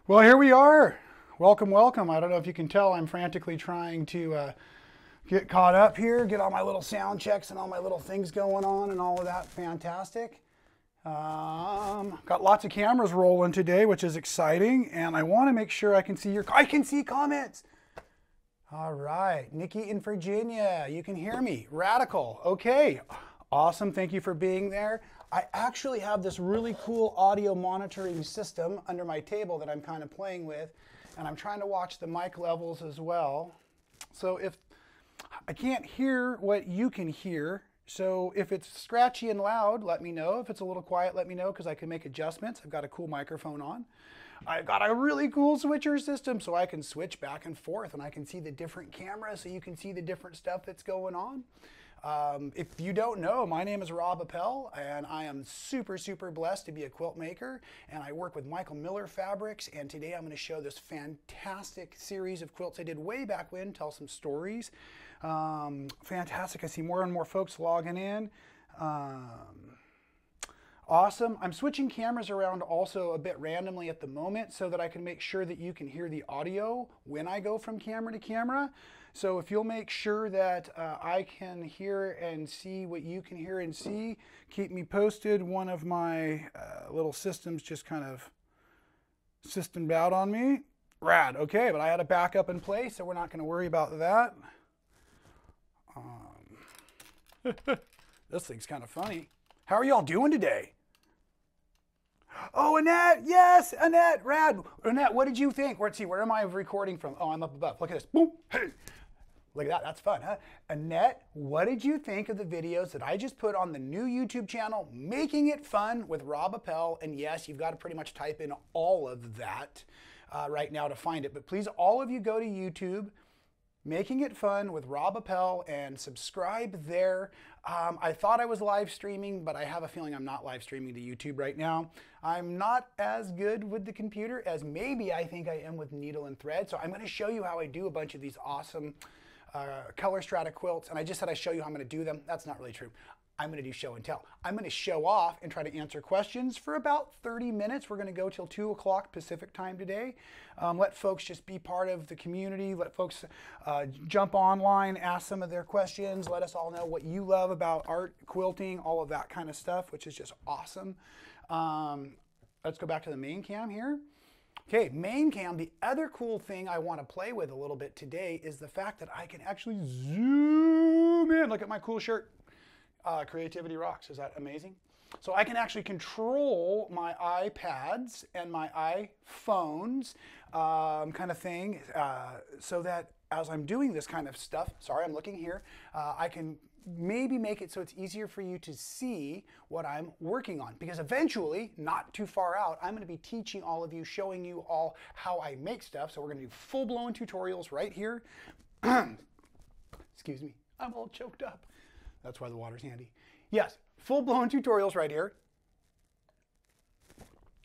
Well, here we are. Welcome, welcome. I don't know if you can tell, I'm frantically trying to get caught up here, get all my little sound checks and all my little things going on and all of that. Fantastic. Got lots of cameras rolling today, which is exciting. And I want to make sure I can see comments. All right. Nikki in Virginia, you can hear me. Radical. Okay. Awesome. Thank you for being there. I actually have this really cool audio monitoring system under my table that I'm kind of playing with, and I'm trying to watch the mic levels as well. So if I can't hear what you can hear, so if it's scratchy and loud, let me know. If it's a little quiet, let me know, because I can make adjustments. I've got a cool microphone on. I've got a really cool switcher system, so I can switch back and forth, and I can see the different cameras, so you can see the different stuff that's going on. If you don't know, my name is Rob Appell, and I am super, super blessed to be a quilt maker, and I work with Michael Miller Fabrics, and today I'm going to show this fantastic series of quilts I did way back when, tell some stories. Fantastic. I see more and more folks logging in. Awesome. I'm switching cameras around also a bit randomly at the moment so that I can make sure that you can hear the audio when I go from camera to camera. So if you'll make sure that I can hear and see what you can hear and see, keep me posted. One of my little systems just kind of systemed out on me. Rad. Okay, but I had a backup in place, so we're not going to worry about that. This thing's kind of funny. How are y'all doing today? Oh, Annette, yes, Annette, rad. Annette, what did you think? Let's see, where am I recording from? Oh, I'm up above. Look at this. Boom. Hey. Look at that. That's fun, huh? Annette, what did you think of the videos that I just put on the new YouTube channel, Making It Fun with Rob Appell? And yes, you've got to pretty much type in all of that right now to find it. But please, all of you go to YouTube, Making It Fun with Rob Appell, and subscribe there. I thought I was live streaming, but I have a feeling I'm not live streaming to YouTube right now. I'm not as good with the computer as maybe I think I am with needle and thread. So I'm going to show you how I do a bunch of these awesome color strata quilts. And I just said I show you how I'm going to do them. That's not really true. I'm going to do show and tell. I'm going to show off and try to answer questions for about 30 minutes. We're going to go till 2 o'clock Pacific time today. Let folks just be part of the community. Let folks jump online, ask some of their questions. Let us all know what you love about art, quilting, all of that kind of stuff, which is just awesome. Let's go back to the main cam here. Okay, main cam, the other cool thing I want to play with a little bit today is the fact that I can actually zoom in. Look at my cool shirt. Creativity rocks. Is that amazing? So I can actually control my iPads and my iPhones kind of thing so that as I'm doing this kind of stuff, sorry, I'm looking here, I can maybe make it so it's easier for you to see what I'm working on. Because eventually, not too far out, I'm going to be teaching all of you, showing you all how I make stuff. So we're going to do full-blown tutorials right here. Excuse me, I'm all choked up. That's why the water's handy. Yes, full-blown tutorials right here.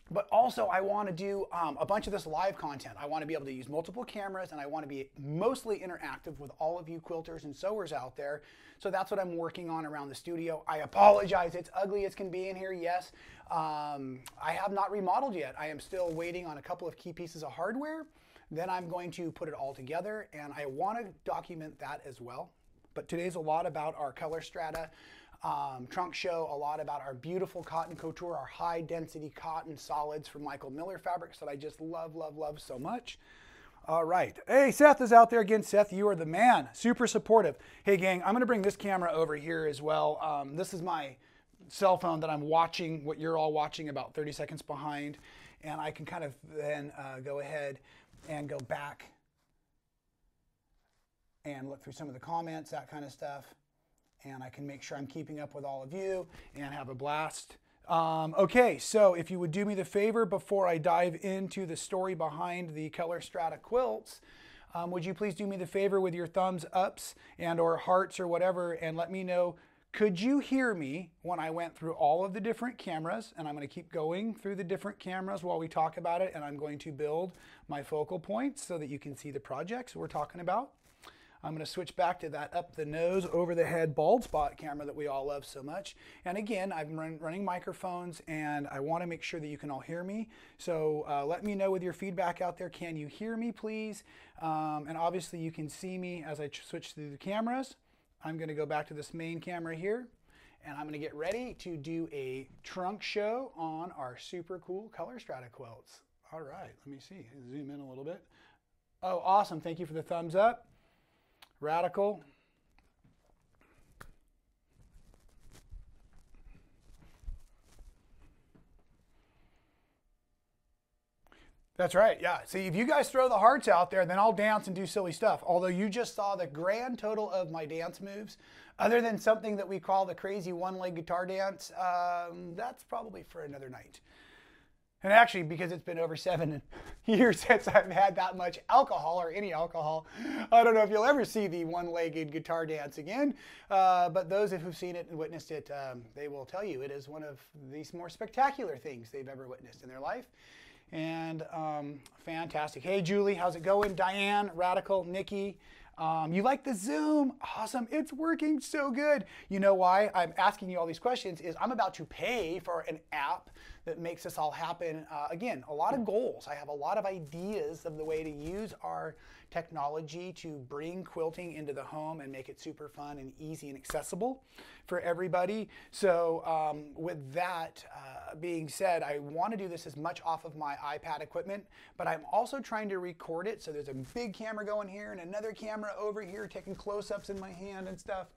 But also I want to do a bunch of this live content. I want to be able to use multiple cameras, and I want to be mostly interactive with all of you quilters and sewers out there. So that's what I'm working on around the studio. I apologize, it's ugly as can be in here, yes. I have not remodeled yet. I am still waiting on a couple of key pieces of hardware. Then I'm going to put it all together, and I want to document that as well. But today's a lot about our color strata trunk show, a lot about our beautiful cotton couture, our high density cotton solids from Michael Miller Fabrics that I just love, love, love so much. All right. Hey, Seth is out there again. Seth, you are the man. Super supportive. Hey, gang, I'm going to bring this camera over here as well. This is my cell phone that I'm watching what you're all watching about 30 seconds behind. And I can kind of then go ahead and go back and look through some of the comments, that kind of stuff. And I can make sure I'm keeping up with all of you and have a blast. Okay, so if you would do me the favor before I dive into the story behind the color strata quilts, would you please do me the favor with your thumbs ups and or hearts or whatever, and let me know, could you hear me when I went through all of the different cameras? And I'm going to keep going through the different cameras while we talk about it, and I'm going to build my focal points so that you can see the projects we're talking about. I'm going to switch back to that up the nose, over the head bald spot camera that we all love so much. And again, I'm running microphones, and I want to make sure that you can all hear me. So let me know with your feedback out there. Can you hear me, please? And obviously you can see me as I switch through the cameras. I'm going to go back to this main camera here, and I'm going to get ready to do a trunk show on our super cool color strata quilts. All right, let me see. Zoom in a little bit. Oh, awesome. Thank you for the thumbs up. Radical. That's right, yeah. See, if you guys throw the hearts out there, then I'll dance and do silly stuff. Although you just saw the grand total of my dance moves, other than something that we call the crazy one-leg guitar dance, that's probably for another night. And actually, because it's been over 7 years since I've had that much alcohol or any alcohol, I don't know if you'll ever see the one-legged guitar dance again. But those who've seen it and witnessed it, they will tell you it is one of the more spectacular things they've ever witnessed in their life. And fantastic. Hey, Julie, how's it going? Diane, Radical, Nikki. You like the Zoom? Awesome. It's working so good. You know why I'm asking you all these questions is I'm about to pay for an app that makes this all happen. Again, a lot of goals. I have a lot of ideas of the way to use our technology to bring quilting into the home and make it super fun and easy and accessible for everybody. So with that being said, I want to do this as much off of my iPad equipment, but I'm also trying to record it. So there's a big camera going here and another camera over here taking close-ups in my hand and stuff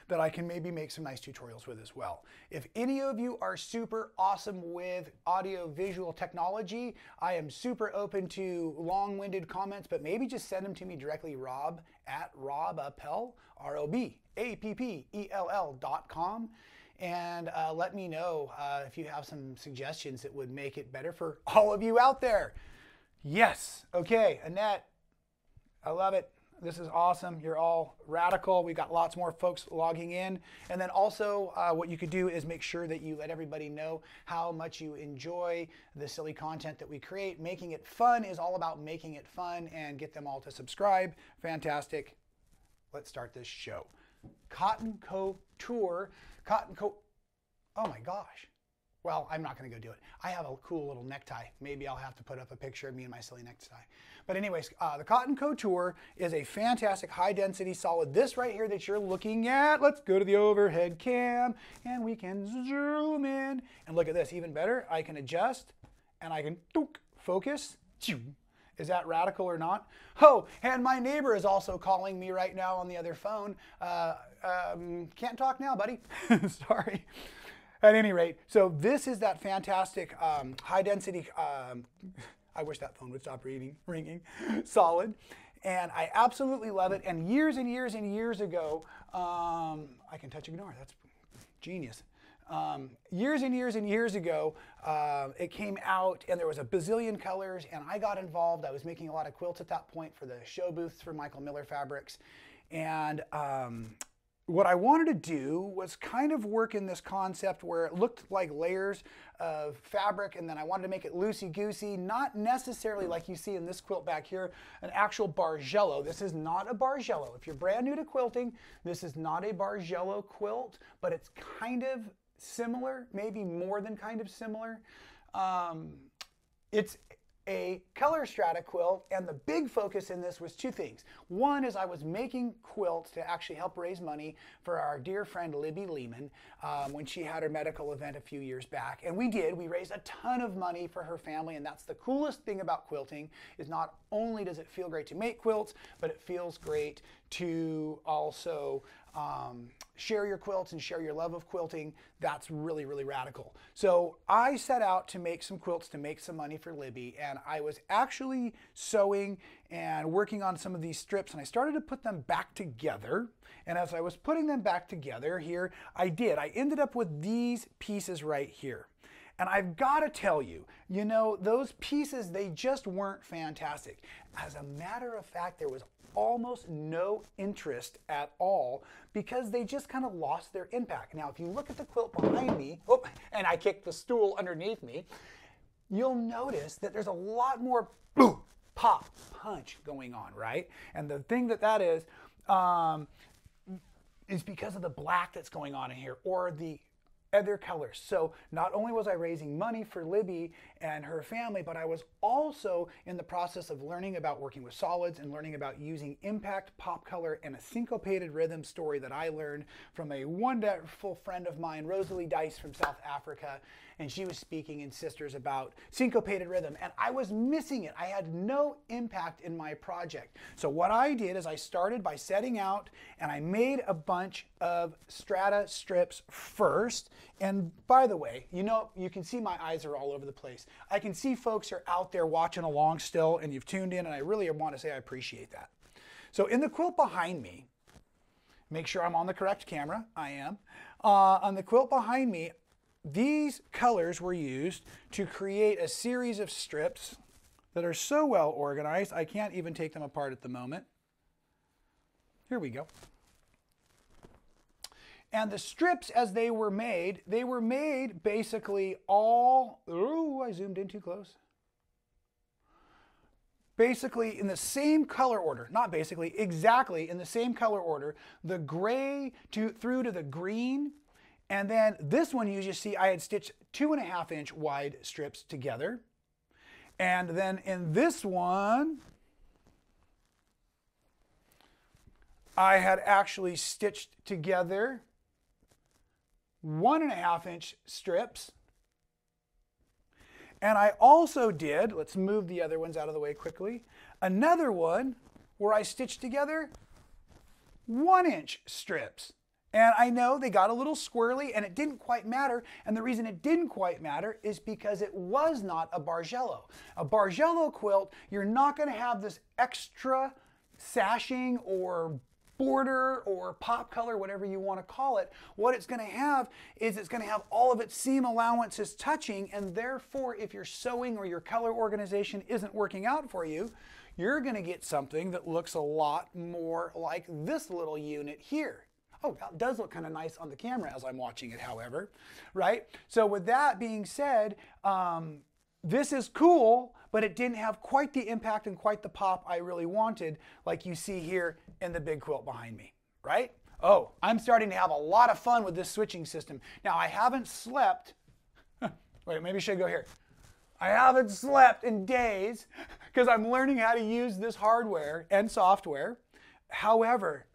that I can maybe make some nice tutorials with as well. If any of you are super awesome with audio visual technology, I am super open to long-winded comments, but maybe just send them to me directly, Rob at Rob Appell, ROBAPPELL.com. And let me know if you have some suggestions that would make it better for all of you out there. Yes, okay, Annette, I love it. This is awesome. You're all radical. We got lots more folks logging in. And then also what you could do is make sure that you let everybody know how much you enjoy the silly content that we create. Making it fun is all about making it fun, and get them all to subscribe. Fantastic. Let's start this show. Cotton Couture. Oh my gosh. Well, I'm not going to go do it. I have a cool little necktie. Maybe I'll have to put up a picture of me and my silly necktie. But anyways, the Cotton Couture is a fantastic high-density solid. This right here that you're looking at, let's go to the overhead cam, and we can zoom in. And look at this, even better. I can adjust, and I can focus. Is that radical or not? Oh, and my neighbor is also calling me right now on the other phone. Can't talk now, buddy. Sorry. At any rate, so this is that fantastic high density, I wish that phone would stop ringing, solid. And I absolutely love it. And years and years and years ago, I can touch ignore, that's genius. Years and years and years ago, it came out and there was a bazillion colors, and I got involved. I was making a lot of quilts at that point for the show booths for Michael Miller Fabrics. And what I wanted to do was kind of work in this concept where it looked like layers of fabric, and then I wanted to make it loosey-goosey, not necessarily like you see in this quilt back here, an actual bargello. This is not a bargello. If you're brand new to quilting, this is not a bargello quilt, but it's kind of similar, maybe more than kind of similar. It's a color strata quilt, and the big focus in this was two things. One is I was making quilts to actually help raise money for our dear friend Libby Lehman when she had her medical event a few years back, and we raised a ton of money for her family. And that's the coolest thing about quilting, is not only does it feel great to make quilts, but it feels great to also share your quilts and share your love of quilting. That's really, really radical. So I set out to make some quilts to make some money for Libby, and I was actually sewing and working on some of these strips, and I started to put them back together. And as I was putting them back together here, I ended up with these pieces right here. And I've got to tell you, you know, those pieces, they just weren't fantastic. As a matter of fact, there was almost no interest at all because they just kind of lost their impact. Now, if you look at the quilt behind me, oh, and I kicked the stool underneath me, you'll notice that there's a lot more pop, punch going on, right? And the thing that is because of the black that's going on in here, or the other colors. So not only was I raising money for Libby and her family, but I was also in the process of learning about working with solids and learning about using impact, pop color, and a syncopated rhythm story that I learned from a wonderful friend of mine, Rosalie Dice from South Africa. And she was speaking in Sisters about syncopated rhythm, and I was missing it. I had no impact in my project. So what I did is I started by setting out, and I made a bunch of strata strips first. And by the way, you know, you can see my eyes are all over the place. I can see folks are out there watching along still, and you've tuned in, and I really want to say I appreciate that. So in the quilt behind me, make sure I'm on the correct camera. I am. On the quilt behind me, these colors were used to create a series of strips that are so well organized, I can't even take them apart at the moment. Here we go. And the strips, as they were made basically all, ooh, I zoomed in too close. Basically in the same color order, not basically, exactly in the same color order, the gray through to the green. And then this one, you just see I had stitched 2.5 inch wide strips together. And then in this one, I had actually stitched together 1.5 inch strips. And I also did, let's move the other ones out of the way quickly, another one where I stitched together 1 inch strips. And I know they got a little squirrely and it didn't quite matter. And the reason it didn't quite matter is because it was not a Bargello. A Bargello quilt, you're not going to have this extra sashing or border or pop color, whatever you want to call it. What it's going to have is it's going to have all of its seam allowances touching, and therefore if your sewing or your color organization isn't working out for you, you're going to get something that looks a lot more like this little unit here. Oh, that does look kind of nice on the camera as I'm watching it, however, right? So with that being said, this is cool, but it didn't have quite the impact and quite the pop I really wanted, like you see here in the big quilt behind me, right? Oh, I'm starting to have a lot of fun with this switching system. Now, I haven't slept. Wait, maybe I should go here. I haven't slept in days because I'm learning how to use this hardware and software. However,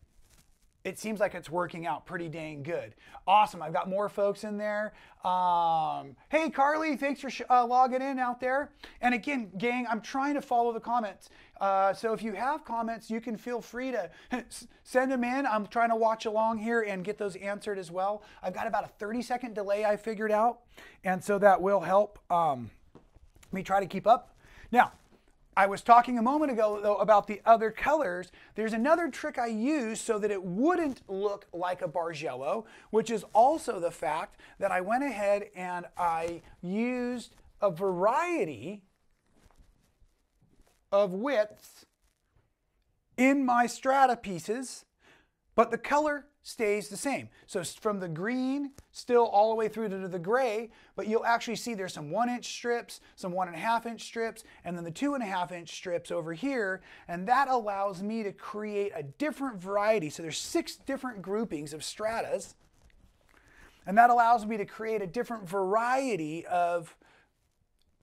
it seems like it's working out pretty dang good. Awesome, I've got more folks in there. Hey Carly, thanks for logging in out there. And again, gang, I'm trying to follow the comments. So if you have comments, you can feel free to send them in. I'm trying to watch along here and get those answered as well. I've got about a 30-second delay I figured out. And so that will help me try to keep up. Now, I was talking a moment ago, though, about the other colors. There's another trick I used so that it wouldn't look like a Bargello, which is also the fact that I went ahead and I used a variety of widths in my strata pieces, but the color stays the same. So from the green still all the way through to the gray, but you'll actually see there's some 1 inch strips, some 1.5 inch strips, and then the 2.5 inch strips over here. And that allows me to create a different variety. So there's 6 different groupings of stratas. And that allows me to create a different variety of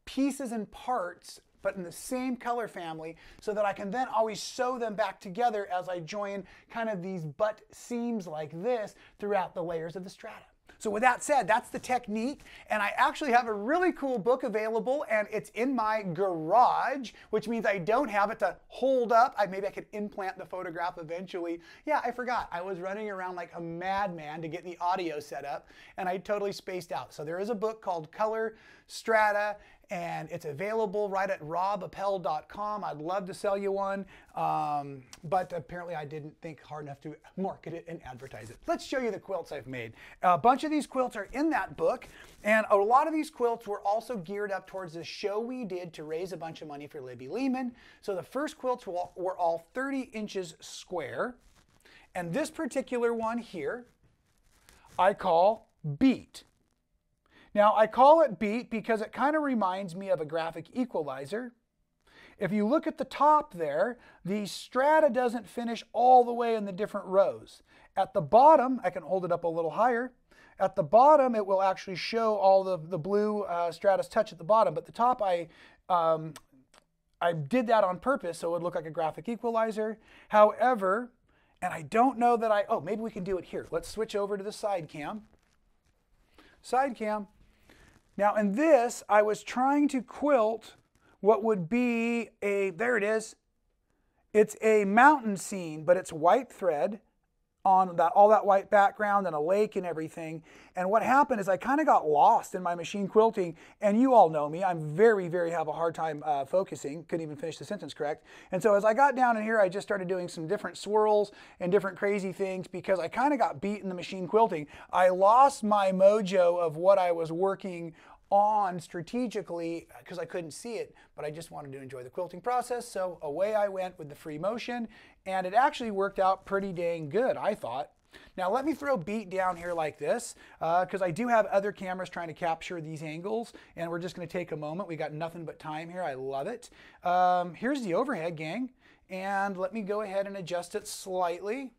pieces and parts, but in the same color family, so that I can then always sew them back together as I join kind of these butt seams like this throughout the layers of the strata. So with that said, that's the technique, and I actually have a really cool book available, and it's in my garage, which means I don't have it to hold up. Maybe I could implant the photograph eventually. Yeah, I forgot. I was running around like a madman to get the audio set up, and I totally spaced out. So there is a book called Color Strata, and it's available right at robappell.com. I'd love to sell you one, but apparently I didn't think hard enough to market it and advertise it. Let's show you the quilts I've made. A bunch of these quilts are in that book, and a lot of these quilts were also geared up towards the show we did to raise a bunch of money for Libby Lehman. So the first quilts were all 30 inches square, and this particular one here I call Beat. Now, I call it Beat because it kind of reminds me of a graphic equalizer. if you look at the top there, the Strata doesn't finish all the way in the different rows. At the bottom, I can hold it up a little higher. At the bottom, it will actually show all the blue Stratus Touch at the bottom, but the top I did that on purpose so it would look like a graphic equalizer. However, and I don't know that oh, maybe we can do it here. Let's switch over to the side cam. Side cam. Now in this, I was trying to quilt what would be there it is. It's a mountain scene, but it's white thread on all that white background and a lake and everything. And what happened is I kind of got lost in my machine quilting, and you all know me, I'm have a hard time focusing, couldn't even finish the sentence correct. And so as I got down in here, I just started doing some different swirls and different crazy things because I kind of got beat in the machine quilting. I lost my mojo of what I was working on strategically because I couldn't see it, but I just wanted to enjoy the quilting process. So away I went with the free motion, and it actually worked out pretty dang good, I thought. Now let me throw beat down here like this because I do have other cameras trying to capture these angles, and we're just going to take a moment. We got nothing but time here. I love it. Here's the overhead, gang, and let me go ahead and adjust it slightly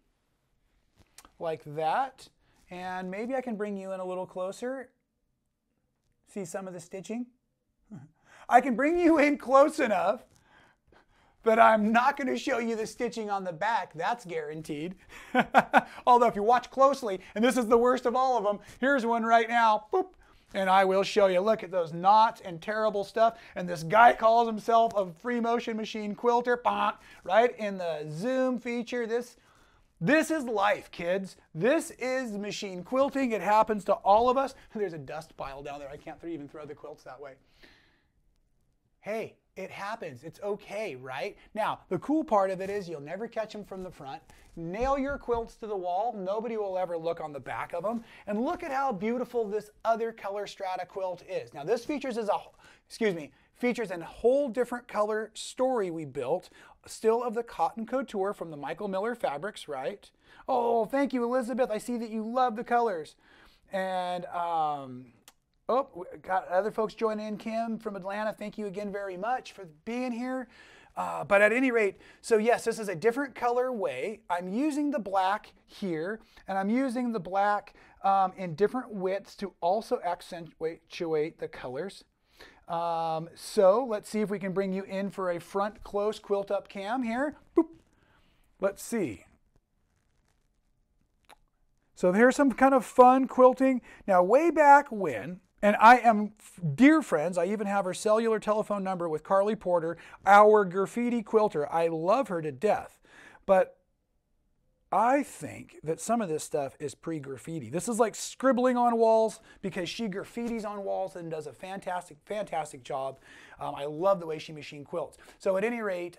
like that, and maybe I can bring you in a little closer. See some of the stitching? I can bring you in close enough, but I'm not going to show you the stitching on the back. That's guaranteed. Although if you watch closely, and this is the worst of all of them, here's one right now. Boop. And I will show you. Look at those knots and terrible stuff. And this guy calls himself a free motion machine quilter. Right in the zoom feature. This is life, kids. This is machine quilting. It happens to all of us. There's a dust pile down there. I can't even throw the quilts that way. Hey, it happens. It's okay, right? Now, the cool part of it is you'll never catch them from the front. Nail your quilts to the wall. Nobody will ever look on the back of them. And look at how beautiful this other color Strata quilt is. Now, this features a whole different color story we built, still of the Cotton Couture from the Michael Miller fabrics, right? Oh, thank you, Elizabeth. I see that you love the colors. And, oh, we got other folks joining in. Kim from Atlanta, thank you again very much for being here. But at any rate, so yes, this is a different color way. I'm using the black here, and I'm using the black in different widths to also accentuate the colors. So let's see if we can bring you in for a front close quilt up cam here. Boop. Let's see. So here's some kind of fun quilting. Now way back when, and I am dear friends, I even have her cellular telephone number with Carly Porter, our graffiti quilter. I love her to death. But I think that some of this stuff is pre-graffiti. This is like scribbling on walls because she graffitis on walls and does a fantastic, fantastic job. I love the way she machine quilts. So at any rate,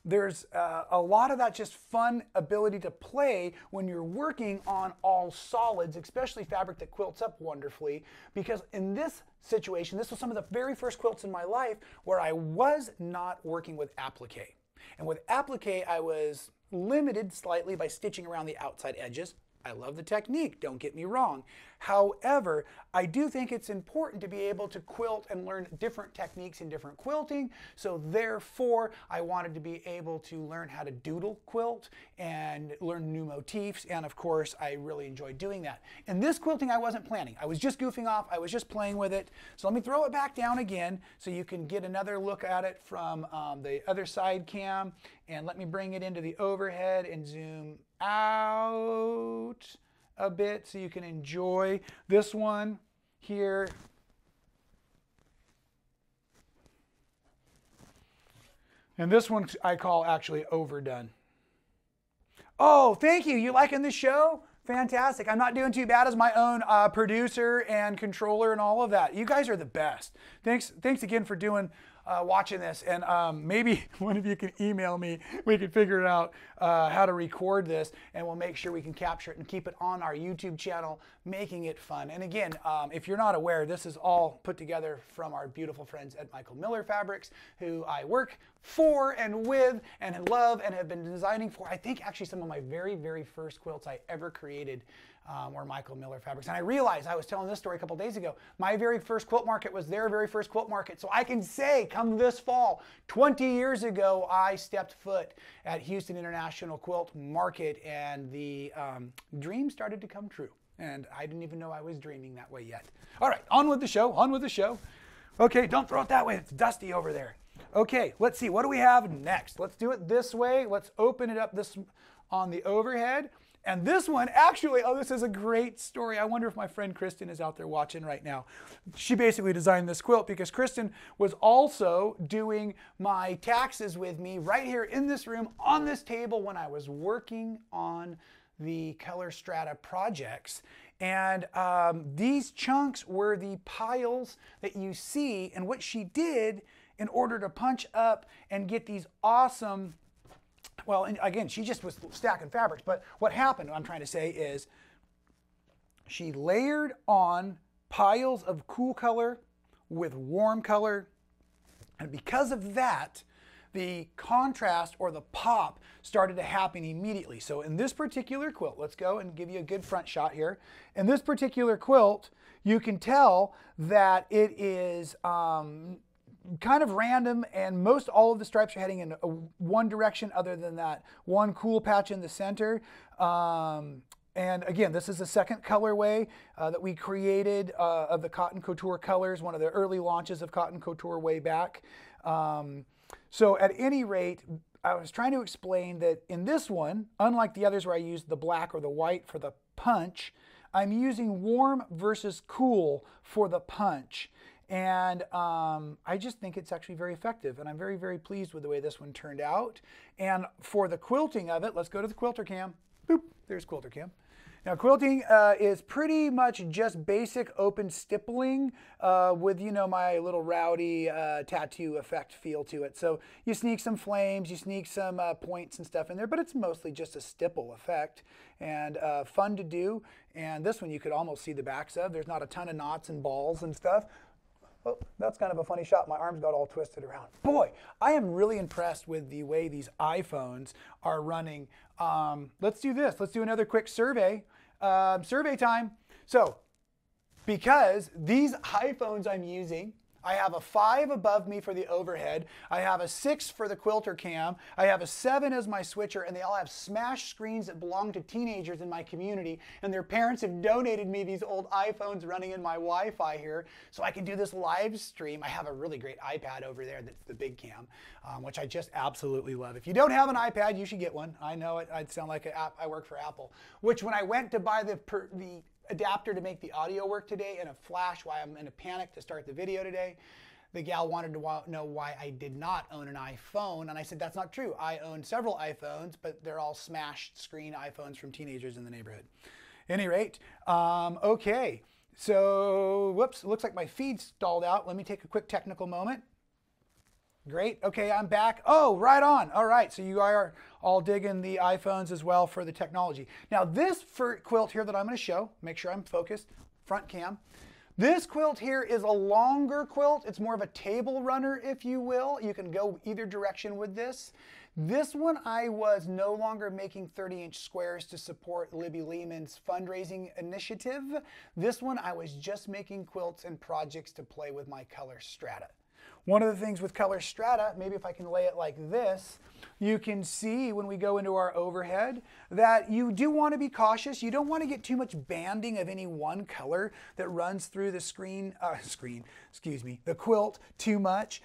there's a lot of that just fun ability to play when you're working on all solids, especially fabric that quilts up wonderfully. Because in this situation, this was some of the very first quilts in my life where I was not working with applique. And with applique, I was limited slightly by stitching around the outside edges. I love the technique, don't get me wrong. However, I do think it's important to be able to quilt and learn different techniques in different quilting. So therefore, I wanted to be able to learn how to doodle quilt and learn new motifs. And of course, I really enjoyed doing that. In this quilting, I wasn't planning. I was just goofing off. I was just playing with it. So let me throw it back down again so you can get another look at it from the other side cam. And let me bring it into the overhead and zoom out a bit so you can enjoy this one here. And this one I call actually overdone. Oh, thank you. You liking the show? Fantastic. I'm not doing too bad as my own producer and controller and all of that. You guys are the best. Thanks again for watching this. And maybe one of you can email me. We can figure it out how to record this, and we'll make sure we can capture it and keep it on our YouTube channel. making it fun. And again, if you're not aware, this is all put together from our beautiful friends at Michael Miller Fabrics, who I work for and with and love and have been designing for. I think actually some of my very, very first quilts I ever created were Michael Miller Fabrics. And I realized, I was telling this story a couple days ago, my very first quilt market was their very first quilt market. So I can say, come this fall, 20 years ago, I stepped foot at Houston International Quilt Market, and the dream started to come true. And I didn't even know I was dreaming that way yet. All right, on with the show, on with the show. Okay, don't throw it that way, it's dusty over there. Okay, let's see, what do we have next? Let's do it this way. Let's open it up this on the overhead. And this one, actually, oh, this is a great story. I wonder if my friend Kristen is out there watching right now. She basically designed this quilt because Kristen was also doing my taxes with me right here in this room on this table when I was working on the Color Strata projects. And these chunks were the piles that you see, and what she did in order to punch up and get these awesome, well, and again, she just was stacking fabrics, but what happened, I'm trying to say, is she layered on piles of cool color with warm color, and because of that, the contrast or the pop started to happen immediately. So in this particular quilt, let's go and give you a good front shot here. In this particular quilt, you can tell that it is kind of random, and most all of the stripes are heading in one direction other than that one cool patch in the center. And again, this is the second colorway that we created of the Cotton Couture colors, one of the early launches of Cotton Couture way back. So at any rate, I was trying to explain that in this one, unlike the others where I used the black or the white for the punch, I'm using warm versus cool for the punch. And I just think it's actually very effective, and I'm very, very pleased with the way this one turned out. And for the quilting of it, let's go to the quilter cam. Boop, there's quilter cam. Now quilting is pretty much just basic open stippling with, you know, my little rowdy tattoo effect feel to it. So you sneak some flames, you sneak some points and stuff in there, but it's mostly just a stipple effect, and fun to do. And this one you could almost see the backs of. There's not a ton of knots and balls and stuff. Oh, that's kind of a funny shot. My arms got all twisted around. Boy, I am really impressed with the way these iPhones are running. Let's do this. Let's do another quick survey. Survey time. So, because these iPhones I'm using, I have a 5 above me for the overhead. I have a 6 for the quilter cam. I have a 7 as my switcher, and they all have smash screens that belong to teenagers in my community, and their parents have donated me these old iPhones running in my Wi-Fi here so I can do this live stream. I have a really great iPad over there that's the big cam, which I just absolutely love. If you don't have an iPad, you should get one. I know it, I'd sound like I work for Apple, which when I went to buy the adapter to make the audio work today and a flash why I'm in a panic to start the video today, the gal wanted to know why I did not own an iPhone, and I said that's not true. I own several iPhones, but they're all smashed screen iPhones from teenagers in the neighborhood. At any rate, okay, so whoops, it looks like my feed stalled out. Let me take a quick technical moment. Great. Okay, I'm back. Oh, right on. All right, so you are all digging the iPhones as well for the technology. Now, this quilt here that I'm going to show, make sure I'm focused, front cam. This quilt here is a longer quilt. It's more of a table runner, if you will. You can go either direction with this. This one, I was no longer making 30-inch squares to support Libby Lehman's fundraising initiative. This one, I was just making quilts and projects to play with my Color Strata. One of the things with Color Strata, maybe if I can lay it like this, you can see when we go into our overhead that you do want to be cautious. You don't want to get too much banding of any one color that runs through the the quilt too much.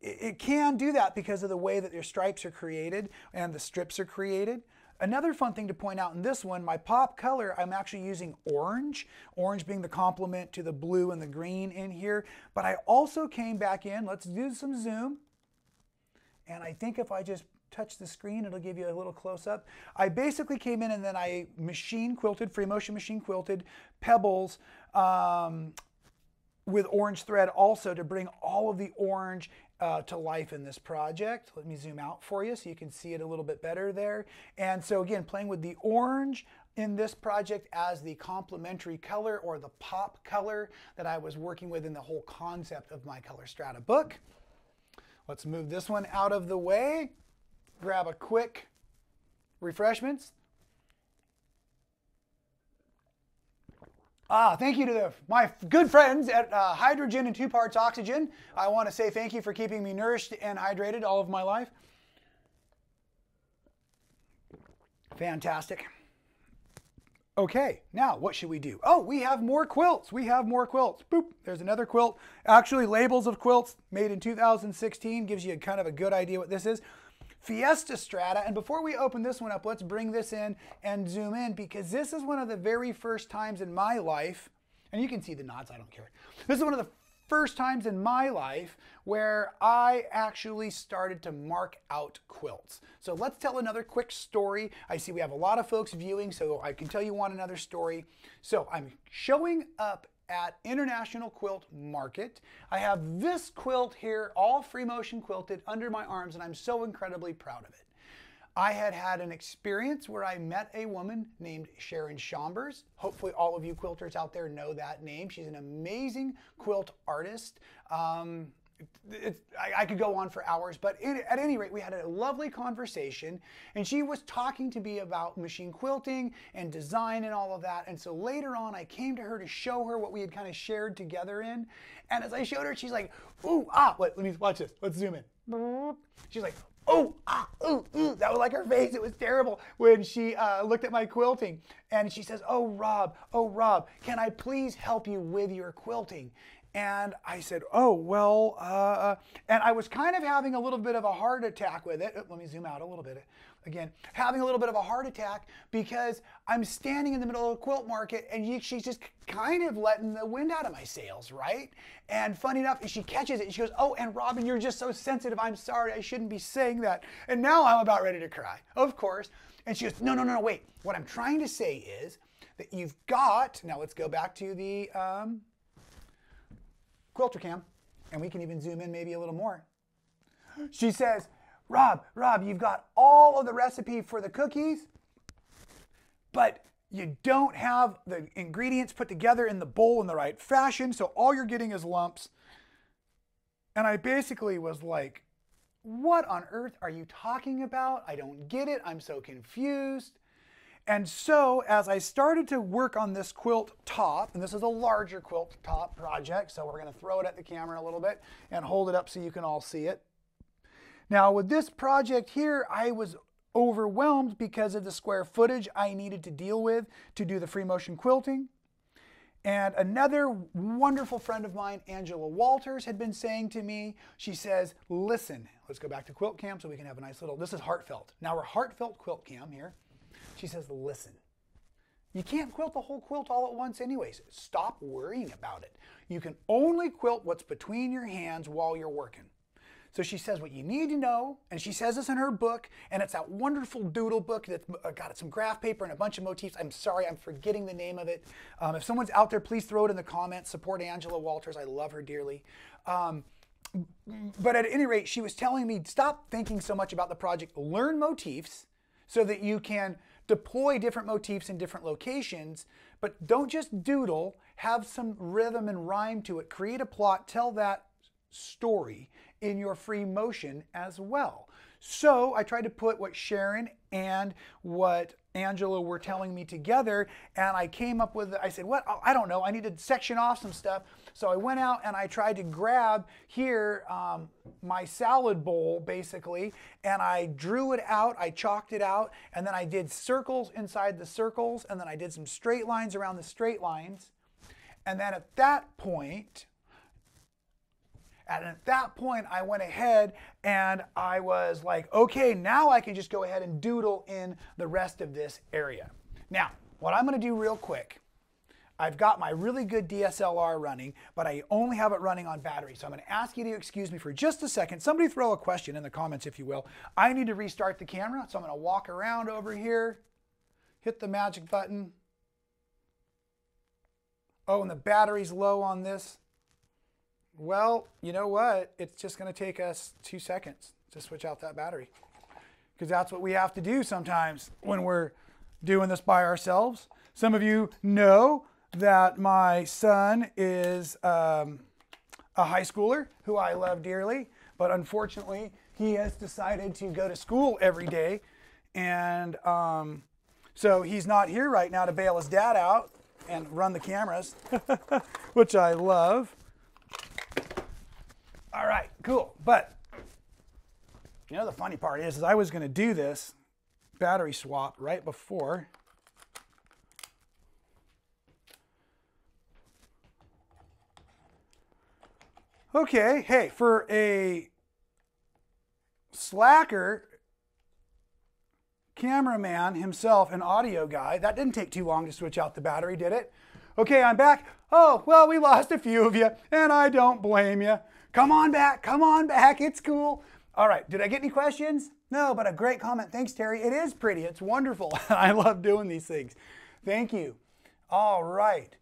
It can do that because of the way that your stripes are created and the strips are created. Another fun thing to point out in this one, my pop color, I'm actually using orange. Orange being the complement to the blue and the green in here. But I also came back in, let's do some zoom. And I think if I just touch the screen, it'll give you a little close up. I basically came in and then I machine quilted, free motion machine quilted pebbles with orange thread also to bring all of the orange to life in this project. Let me zoom out for you so you can see it a little bit better there. And so again, playing with the orange in this project as the complementary color or the pop color that I was working with in the whole concept of my Color Strata book. Let's move this one out of the way. Grab a quick refreshments. Thank you to my good friends at Hydrogen and 2 Parts Oxygen. I want to say thank you for keeping me nourished and hydrated all of my life. Fantastic. Okay, now what should we do? Oh, we have more quilts. We have more quilts. Boop, there's another quilt. Actually, labels of quilts made in 2016 gives you kind of a good idea what this is. Fiesta Strata, and before we open this one up, let's bring this in and zoom in, because this is one of the very first times in my life, and you can see the knots, I don't care. This is one of the first times in my life where I actually started to mark out quilts. So let's tell another quick story. I see we have a lot of folks viewing, so I can tell you one another story. So I'm showing up at International Quilt Market. I have this quilt here, all free motion quilted under my arms, and I'm so incredibly proud of it. I had an experience where I met a woman named Sharon Chambers. Hopefully all of you quilters out there know that name. She's an amazing quilt artist. I could go on for hours, but at any rate, we had a lovely conversation, and she was talking to me about machine quilting and design and all of that. And so later on, I came to her to show her what we had kind of shared together in. And as I showed her, she's like, ooh, let me watch this. Let's zoom in. She's like, oh, ooh, ooh. That was like her face. It was terrible when she looked at my quilting. And she says, oh, Rob, can I please help you with your quilting? And I said, oh, well, and I was kind of having a little bit of a heart attack with it. Let me zoom out a little bit again. Having a little bit of a heart attack because I'm standing in the middle of the quilt market, and she's just kind of letting the wind out of my sails, right? And funny enough, she catches it and she goes, oh, and Robin, you're just so sensitive. I'm sorry, I shouldn't be saying that. And now I'm about ready to cry, of course. And she goes, no, wait. What I'm trying to say is that you've got, now let's go back to the quilter cam, and we can even zoom in maybe a little more. She says, Rob, you've got all of the recipe for the cookies, but you don't have the ingredients put together in the bowl in the right fashion, so all you're getting is lumps. And I basically was like, what on earth are you talking about? I don't get it. I'm so confused. And so as I started to work on this quilt top, and this is a larger quilt top project, so we're going to throw it at the camera a little bit and hold it up so you can all see it. Now with this project here, I was overwhelmed because of the square footage I needed to deal with to do the free motion quilting. And another wonderful friend of mine, Angela Walters, had been saying to me, she says, listen, let's go back to quilt cam so we can have a nice little, this is heartfelt. Now we're heartfelt quilt cam here. She says, listen, you can't quilt the whole quilt all at once anyways. Stop worrying about it. You can only quilt what's between your hands while you're working. So she says what you need to know, and she says this in her book, and it's that wonderful doodle book that's got some graph paper and a bunch of motifs. I'm sorry, I'm forgetting the name of it. If someone's out there, please throw it in the comments. Support Angela Walters. I love her dearly. But at any rate, she was telling me, stop thinking so much about the project. Learn motifs so that you can deploy different motifs in different locations, but don't just doodle, have some rhythm and rhyme to it. Create a plot, tell that story in your free motion as well. So I tried to put what Sharon and what Angela were telling me together, and I came up with, I said, what? Oh, I don't know, I need to section off some stuff. So I went out and I tried to grab here my salad bowl basically, and I drew it out, I chalked it out, and then I did circles inside the circles, and then I did some straight lines around the straight lines. And then at that point, I went ahead and I was like, okay, now I can just go ahead and doodle in the rest of this area. Now, what I'm going to do real quick, I've got my really good DSLR running, but I only have it running on battery. So I'm going to ask you to excuse me for just a second. Somebody throw a question in the comments, if you will. I need to restart the camera, so I'm going to walk around over here, hit the magic button. Oh, and the battery's low on this. Well, you know what? It's just going to take us 2 seconds to switch out that battery, because that's what we have to do sometimes when we're doing this by ourselves. Some of you know that my son is a high schooler who I love dearly, but unfortunately he has decided to go to school every day, and so he's not here right now to bail his dad out and run the cameras, which I love. All right, cool. But you know, the funny part is I was going to do this battery swap right before. Okay, hey, for a slacker cameraman himself, an audio guy, that didn't take too long to switch out the battery, did it? Okay, I'm back. Oh, well, we lost a few of you, and I don't blame you. Come on back, it's cool. All right, did I get any questions? No, but a great comment. Thanks, Terry. It is pretty, it's wonderful. I love doing these things. Thank you. All right.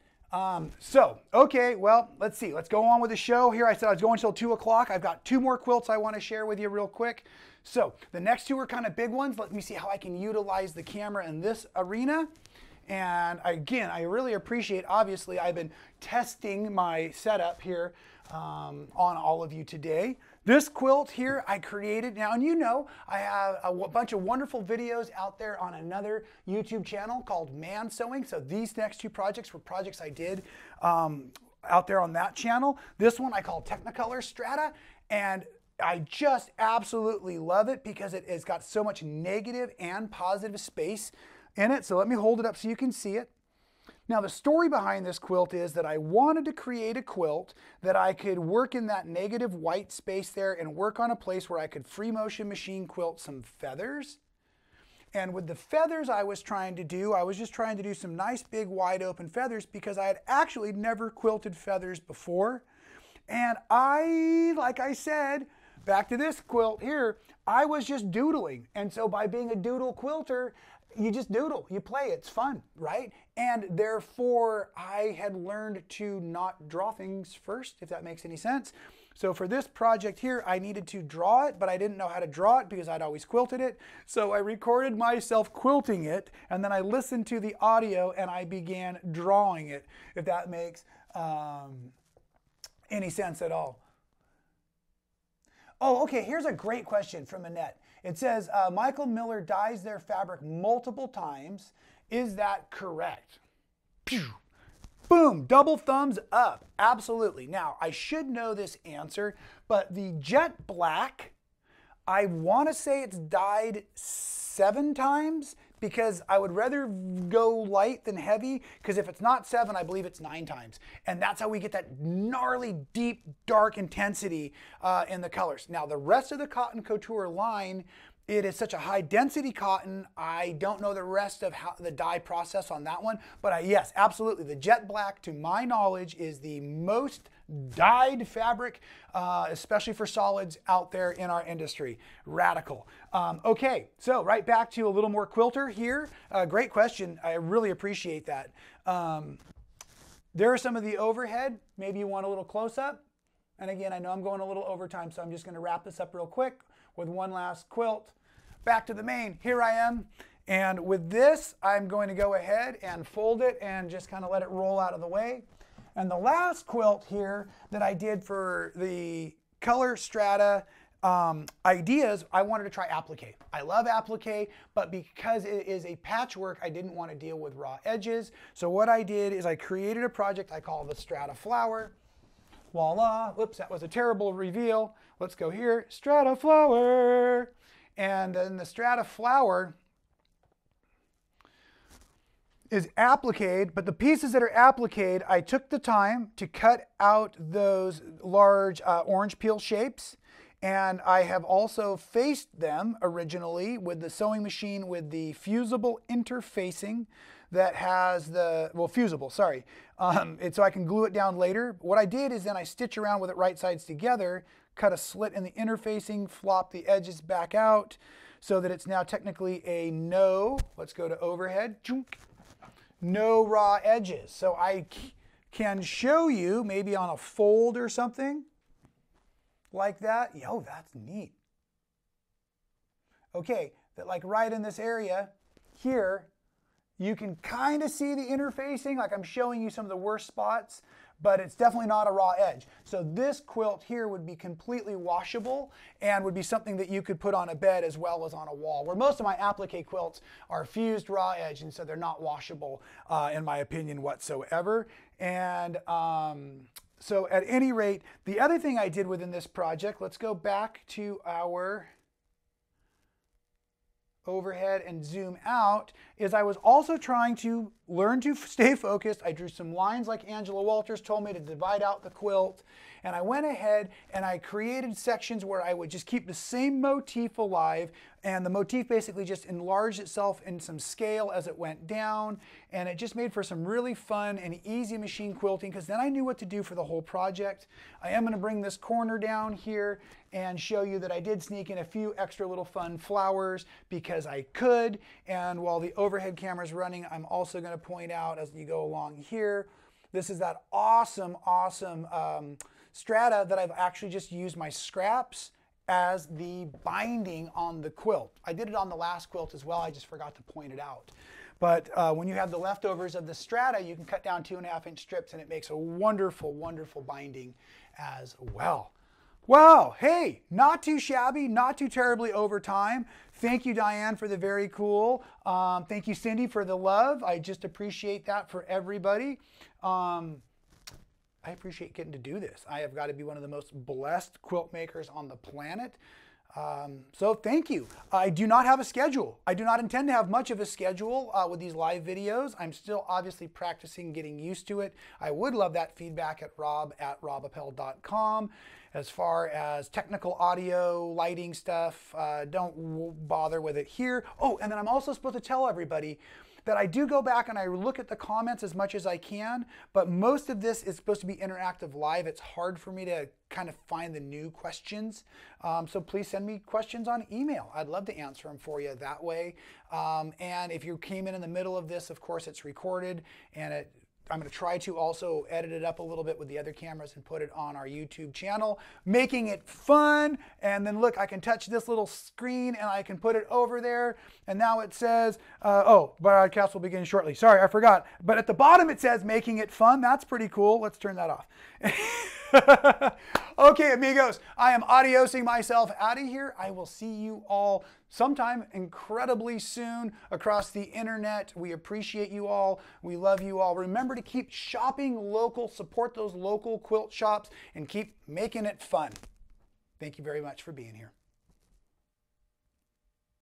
Okay, well, let's see. Let's go on with the show here. I said I was going until 2 o'clock. I've got 2 more quilts I want to share with you real quick. So the next 2 are kind of big ones. Let me see how I can utilize the camera in this arena. And again, I really appreciate, obviously, I've been testing my setup here on all of you today. This quilt here I created now, and you know I have a bunch of wonderful videos out there on another YouTube channel called Man Sewing. So these next 2 projects were projects I did out there on that channel. This one I call Technicolor Strata, and I just absolutely love it because it has got so much negative and positive space in it. So let me hold it up so you can see it. Now the story behind this quilt is that I wanted to create a quilt that I could work in that negative white space there and work on a place where I could free motion machine quilt some feathers. And with the feathers I was just trying to do some nice big wide open feathers because I had actually never quilted feathers before. And like I said, back to this quilt here, I was just doodling. And so by being a doodle quilter, you just doodle, you play, it's fun, right? And therefore, I had learned to not draw things first, if that makes any sense. So for this project here, I needed to draw it, but I didn't know how to draw it because I'd always quilted it. So I recorded myself quilting it, and then I listened to the audio and I began drawing it, if that makes any sense at all. Oh, okay, here's a great question from Annette. It says, Michael Miller dyes their fabric multiple times. Is that correct? Pew! Boom, double thumbs up. Absolutely. Now, I should know this answer, but the jet black, I want to say it's dyed 7 times because I would rather go light than heavy, because if it's not 7, I believe it's 9 times. And that's how we get that gnarly, deep, dark intensity in the colors. Now, the rest of the Cotton Couture line, it is such a high density cotton. I don't know the rest of how the dye process on that one, but yes, absolutely. The jet black, to my knowledge, is the most dyed fabric, especially for solids out there in our industry. Radical. Okay, so right back to a little more quilter here. Great question. I really appreciate that. There are some of the overhead. Maybe you want a little close up. And again, I know I'm going a little overtime, so I'm just going to wrap this up real quick with one last quilt. Back to the main. Here I am. And with this, I'm going to go ahead and fold it and just kind of let it roll out of the way. And the last quilt here that I did for the Color Strata ideas, I wanted to try applique. I love applique, but because it is a patchwork, I didn't want to deal with raw edges. So what I did is I created a project I call the Strata Flower. Voila. Whoops, that was a terrible reveal. Let's go here. Strata Flower. And then the Strata Flower is appliqued, but the pieces that are appliqued, I took the time to cut out those large orange peel shapes, and I have also faced them originally with the sewing machine with the fusible interfacing that has the, well, fusible, sorry. So I can glue it down later. What I did is then I stitch around with it right sides together, cut a slit in the interfacing, flop the edges back out so that it's now technically a no, let's go to overhead, no raw edges. So I can show you maybe on a fold or something like that. Yo, that's neat. Okay, that like right in this area here, You can kind of see the interfacing, like I'm showing you some of the worst spots, but it's definitely not a raw edge. So this quilt here would be completely washable and would be something that you could put on a bed as well as on a wall, where most of my applique quilts are fused raw edge, and so they're not washable in my opinion whatsoever. And so at any rate, the other thing I did within this project, let's go back to our overhead and zoom out, is I was also trying to learn to stay focused. I drew some lines like Angela Walters told me to divide out the quilt, and I went ahead and I created sections where I would just keep the same motif alive, and the motif basically just enlarged itself in some scale as it went down, and it just made for some really fun and easy machine quilting, because then I knew what to do for the whole project. I am going to bring this corner down here and show you that I did sneak in a few extra little fun flowers because I could, and while the overhead camera is running, I'm also going to point out as you go along here, this is that awesome strata that I've actually just used my scraps as the binding on the quilt. I did it on the last quilt as well, I just forgot to point it out. But when you have the leftovers of the strata, you can cut down 2.5-inch strips and it makes a wonderful, wonderful binding as well. Wow, hey, not too shabby, not too terribly over time. Thank you, Diane, for the very cool. Thank you, Cindy, for the love. I just appreciate that for everybody. I appreciate getting to do this. I have got to be one of the most blessed quilt makers on the planet. So thank you. I do not have a schedule. I do not intend to have much of a schedule with these live videos. I'm still obviously practicing, getting used to it. I would love that feedback at rob@robappell.com. As far as technical audio, lighting stuff, don't bother with it here. Oh, and then I'm also supposed to tell everybody that I do go back and I look at the comments as much as I can, but most of this is supposed to be interactive live. It's hard for me to kind of find the new questions. So please send me questions on email. I'd love to answer them for you that way. And if you came in the middle of this, of course, it's recorded, and I'm going to try to also edit it up a little bit with the other cameras and put it on our YouTube channel, making it fun. And then look, I can touch this little screen and I can put it over there. And now it says, oh, broadcast will begin shortly. Sorry, I forgot. But at the bottom it says making it fun. That's pretty cool. Let's turn that off. Okay, amigos, I am adiosing myself out of here. I will see you all sometime incredibly soon across the internet. We appreciate you all. We love you all. Remember to keep shopping local, support those local quilt shops, and keep making it fun. Thank you very much for being here.